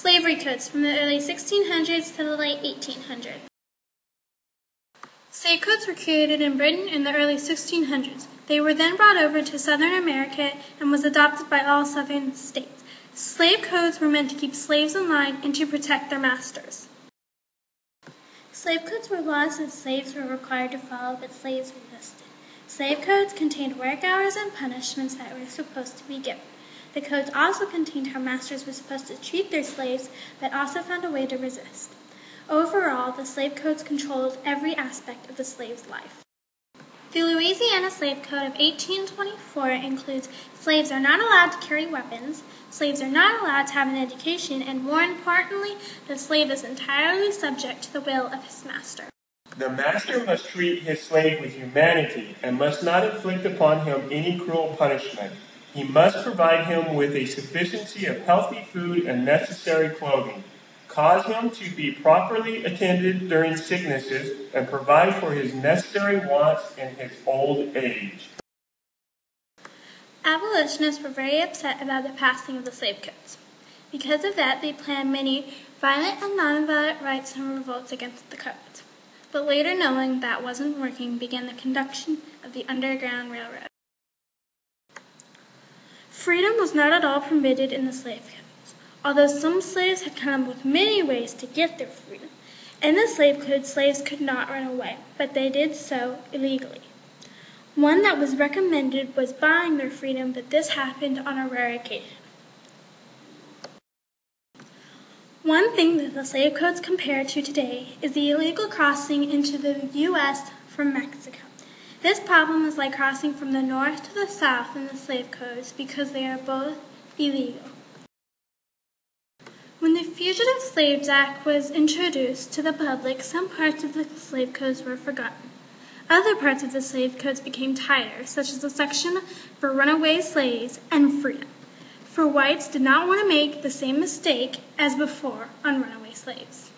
Slavery codes from the early 1600s to the late 1800s. Slave codes were created in Britain in the early 1600s. They were then brought over to Southern America and was adopted by all southern states. Slave codes were meant to keep slaves in line and to protect their masters. Slave codes were laws that slaves were required to follow, but slaves resisted. Slave codes contained work hours and punishments that were supposed to be given. The codes also contained how masters were supposed to treat their slaves, but also found a way to resist. Overall, the slave codes controlled every aspect of the slave's life. The Louisiana Slave Code of 1824 includes slaves are not allowed to carry weapons, slaves are not allowed to have an education, and more importantly, the slave is entirely subject to the will of his master. The master must treat his slave with humanity and must not inflict upon him any cruel punishment. He must provide him with a sufficiency of healthy food and necessary clothing, cause him to be properly attended during sicknesses, and provide for his necessary wants in his old age. Abolitionists were very upset about the passing of the slave codes. Because of that, they planned many violent and nonviolent riots and revolts against the codes. But later, knowing that wasn't working, began the conduction of the Underground Railroad. Freedom was not at all permitted in the slave codes, although some slaves had come up with many ways to get their freedom. In the slave code, slaves could not run away, but they did so illegally. One that was recommended was buying their freedom, but this happened on a rare occasion. One thing that the slave codes compare to today is the illegal crossing into the U.S. from Mexico. This problem is like crossing from the north to the south in the slave codes because they are both illegal. When the Fugitive Slaves Act was introduced to the public, some parts of the slave codes were forgotten. Other parts of the slave codes became tighter, such as the section for runaway slaves and freedom, for whites did not want to make the same mistake as before on runaway slaves.